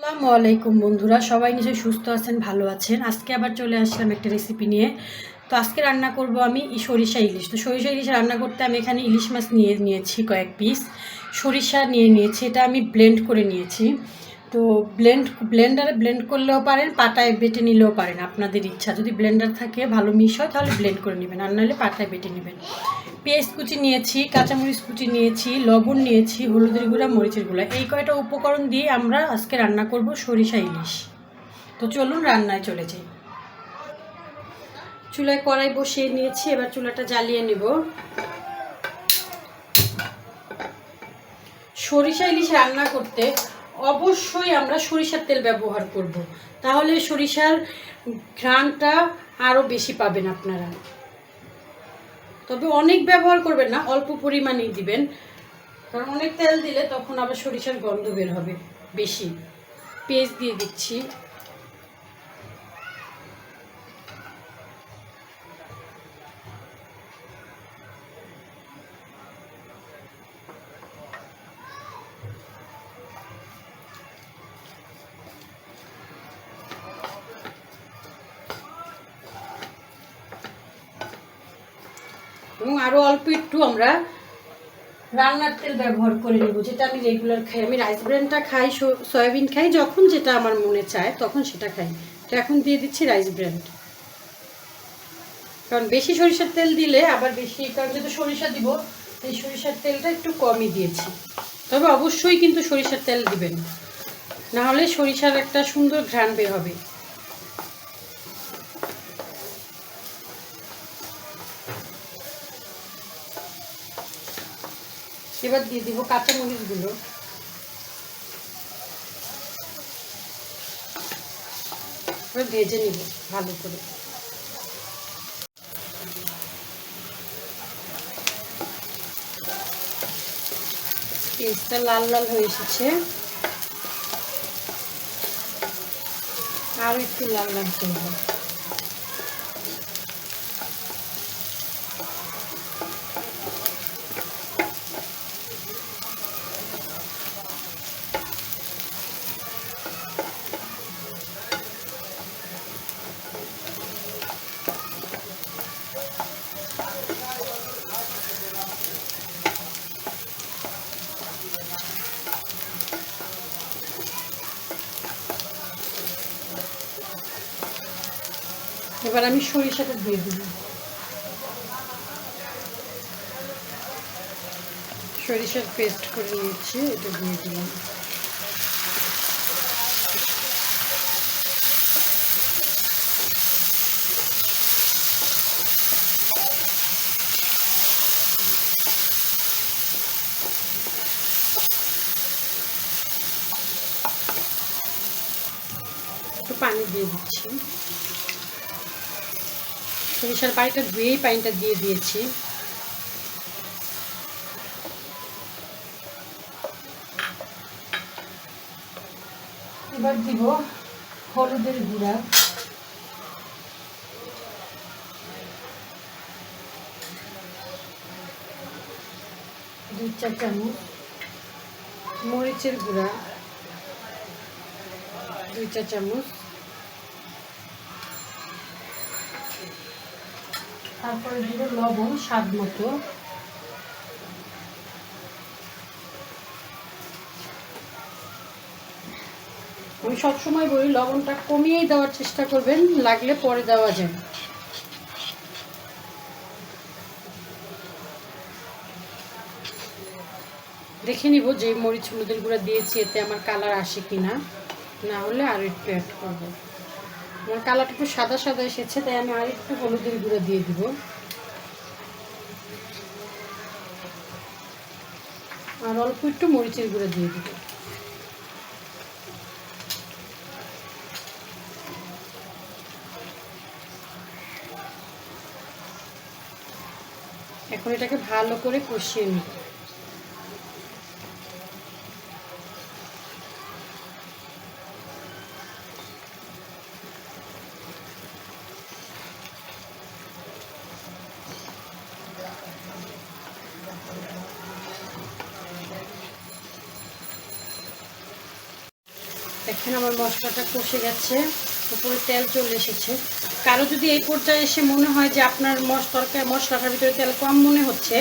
আসসালামু আলাইকুম বন্ধুরা, সবাই নিশ্চয়ই সুস্থ আছেন, ভালো আছেন। আজকে আবার চলে আসলাম একটা রেসিপি নিয়ে। তো আজকে রান্না করব আমি সরিষা ইলিশ। তো সরিষা ইলিশ রান্না করতে আমি এখানে ইলিশ মাছ নিয়েছি কয়েক পিস, সরিষা নিয়েছি, এটা আমি ব্লেন্ড করে নিয়েছি। তো ব্লেন্ডারে ব্লেন্ড করলেও পারেন, পাটায় বেটে নিলেও পারেন, আপনাদের ইচ্ছা। যদি ব্লেন্ডার থাকে ভালো মিশ হয় তাহলে ব্লেন্ড করে নেবেন, আর নাহলে পাটায় বেটে নেবেন। পেঁয়াজ কুচি নিয়েছি, কাঁচামরিচ কুচি নিয়েছি, লবণ নিয়েছি, হলুদের গুঁড়া, মরিচের গুঁড়া, এই কয়টা উপকরণ দিয়ে আমরা আজকে রান্না করব সরিষা ইলিশ। তো চলুন রান্নায় চলে যাই। চুলায় কড়াই বসিয়ে নিয়েছি, এবার চুলাটা জ্বালিয়ে নেব। সরিষা ইলিশ রান্না করতে অবশ্যই আমরা সরিষার তেল ব্যবহার করব, তাহলে সরিষার ঘ্রাণটা আরও বেশি পাবেন আপনারা। তবে অনেক ব্যবহার করবেন না, অল্প পরিমাণেই দিবেন, কারণ অনেক তেল দিলে তখন আবার সরিষার গন্ধ বের হবে বেশি। পেঁয়াজ দিয়ে দিচ্ছি, এবং আরও অল্প একটু আমরা রান্নার তেল ব্যবহার করে নেব, যেটা আমি রেগুলার খাই। আমি রাইস ব্র্যান্ডটা খাই, সয়াবিন খাই, যখন যেটা আমার মনে চায় তখন সেটা খাই। তো এখন দিয়ে দিচ্ছি রাইস ব্র্যান্ড, কারণ বেশি সরিষার তেল দিলে আবার বেশি, কারণ যেহেতু সরিষা দিব, এই সরিষার তেলটা একটু কমই দিয়েছি। তবে অবশ্যই কিন্তু সরিষার তেল দিবেন, না হলে সরিষার একটা সুন্দর ঘ্রাণ বের হবে। এবার দিয়ে দিব কাঁচামরিচগুলো, এবার ভেজে নিব ভালো করে। পেঁয়াজটা লাল লাল হয়ে এসেছে, আর একটু লাল লাল করবো। এবার আমি সরিষাটা দিয়ে দিব, সরিষার পেস্ট করে নিয়েছি, এটা দিয়ে দিলাম। একটু পানি দিয়ে দিচ্ছি, সরিষার পানিটা ধুয়েই পানিটা দিয়ে দিয়েছি। এবার দিব হলুদের গুঁড়া, 2 চা চামচ, মরিচের গুঁড়া 2 চা চামচ, তারপরে দিব লবণ স্বাদ মতো। আমি সবসময় বলি লবণটা কমিয়েই দেওয়ার চেষ্টা করবেন, লাগলে পরে দেওয়া যায়। দেখে নিব যে মরিচ হলুদের গুঁড়া দিয়েছি এতে আমার কালার আসে কিনা, না হলে আর একটু অ্যাড করবো। আমার কালারটা একটু সাদা সাদা এসেছে, তাই আমি আর একটু হলুদের গুঁড়া দিয়ে দিব, আর অল্প একটু মরিচের গুঁড়া দিয়ে দিব। এখন এটাকে ভালো করে কষিয়ে নিব। দেখেন আমার মশলাটা কষে গেছে, উপরে তেল চলে এসেছে। কারো যদি এই পর্যায়ে এসে মনে হয় যে আপনার মশলাটার ভিতরে তেল কম মনে হচ্ছে,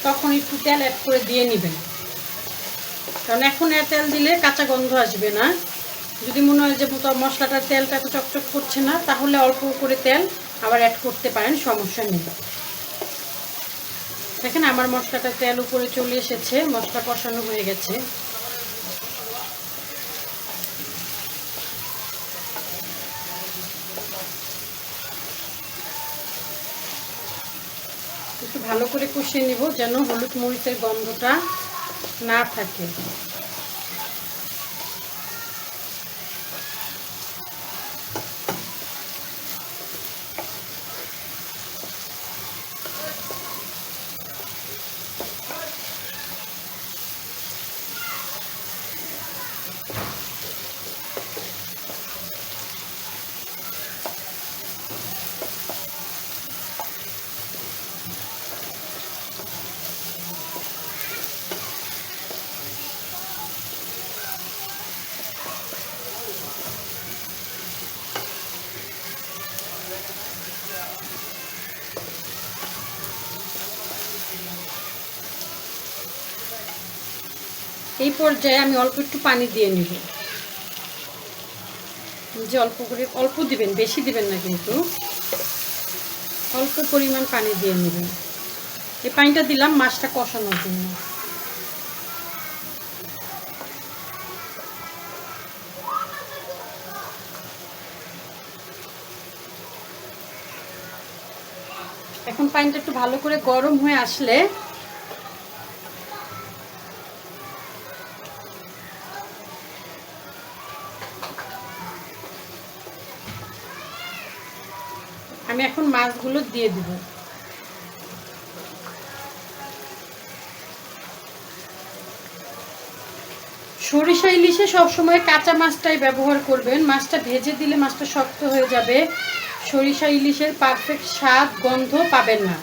তখন একটু তেল অ্যাড করে দিয়ে নেবেন, কারণ এখন তেল দিলে কাঁচা গন্ধ আসবে না। যদি মনে হয় যে মশলাটার তেলটা এত চকচক করছে না, তাহলে অল্প করে তেল আবার অ্যাড করতে পারেন, সমস্যা নেই। দেখেন আমার মশলাটা তেল উপরে চলে এসেছে, মশলা কষানো হয়ে গেছে। একটু ভালো করে কষিয়ে নিব যেন হলুদ মরিচের গন্ধটা না থাকে। এই পর্যায়ে আমি অল্প একটু পানি দিয়ে নিব, যে অল্প দিবেন, বেশি দিবেন না, কিন্তু অল্প পরিমাণ পানি দিয়ে নেবেন। এই পানিটা দিলাম মাছটা কষানোর জন্য। এখন পানিটা একটু ভালো করে গরম হয়ে আসলে আমি এখন মাছগুলো দিয়ে দিব। সরিষা ইলিশে সবসময় কাঁচা মাছটাই ব্যবহার করবেন, মাছটা ভেজে দিলে মাছটা শক্ত হয়ে যাবে, সরিষা ইলিশের পারফেক্ট স্বাদ গন্ধ পাবেন না।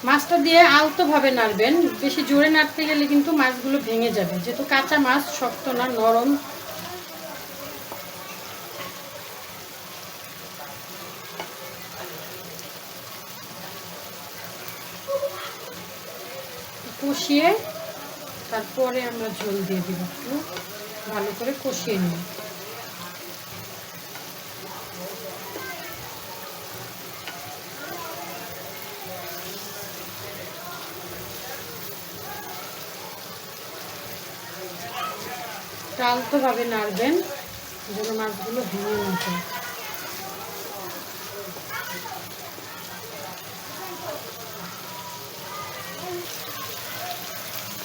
মাছটা দিয়ে আলতোভাবে নাড়বেন, বেশি জোরে নাড়তে গেলে কিন্তু মাছগুলো ভেঙে যাবে, যেহেতু কাঁচা মাছ শক্ত না, নরম। কষিয়ে তারপরে আমরা ঝোল দিয়ে দিব, একটু ভালো করে কষিয়ে নিই। আলতোভাবে নাড়বেন যেন মাছগুলো ভেঙে না যায়।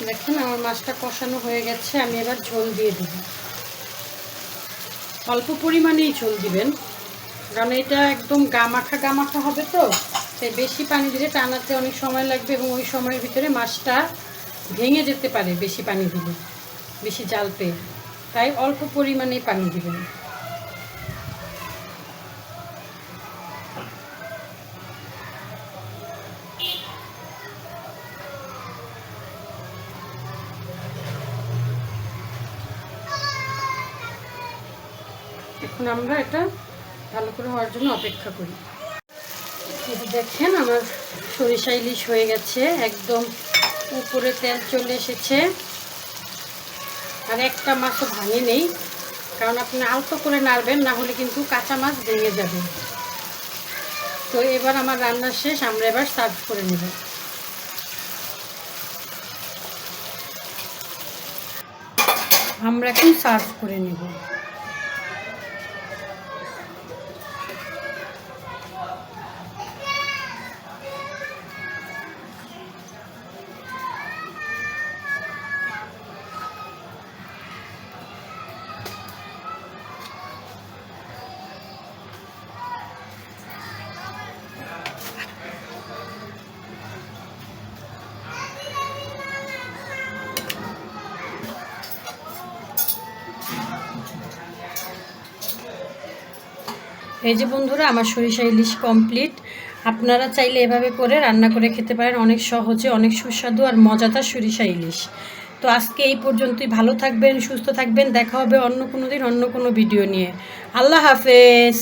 দেখেন আমার মাছটা কষানো হয়ে গেছে, আমি এবার ঝোল দিয়ে দেব। অল্প পরিমাণেই ঝোল দিবেন, কারণ এটা একদম গামাখা হবে, তো তাই বেশি পানি দিলে টানাতে অনেক সময় লাগবে, এবং ওই সময়ের ভিতরে মাছটা ভেঙে যেতে পারে বেশি পানি দিলে, বেশি জাল পেয়ে। তাই অল্প পরিমাণেই পানি দিবেন। এখন আমরা এটা ভালো করে হওয়ার জন্য অপেক্ষা করি। এই দেখেন আমার সরিষা ইলিশ হয়ে গেছে, একদম উপরে তেল চলে এসেছে, আর একটা মাছও ভাঙে নেই, কারণ আপনি আলতো করে নাড়বেন, না হলে কিন্তু কাঁচা মাছ ভেঙে যাবে। তো এবার আমার রান্না শেষ, আমরা এবার সার্ভ করে নেব। আমরা এখন সার্ভ করে নেব। এই যে বন্ধুরা, আমার সরিষা ইলিশ কমপ্লিট। আপনারা চাইলে এভাবে করে রান্না করে খেতে পারেন, অনেক সহজে, অনেক সুস্বাদু আর মজাদার সরিষা ইলিশ। তো আজকে এই পর্যন্তই। ভালো থাকবেন, সুস্থ থাকবেন। দেখা হবে অন্য কোনো দিন অন্য কোনো ভিডিও নিয়ে। আল্লাহ হাফেজ।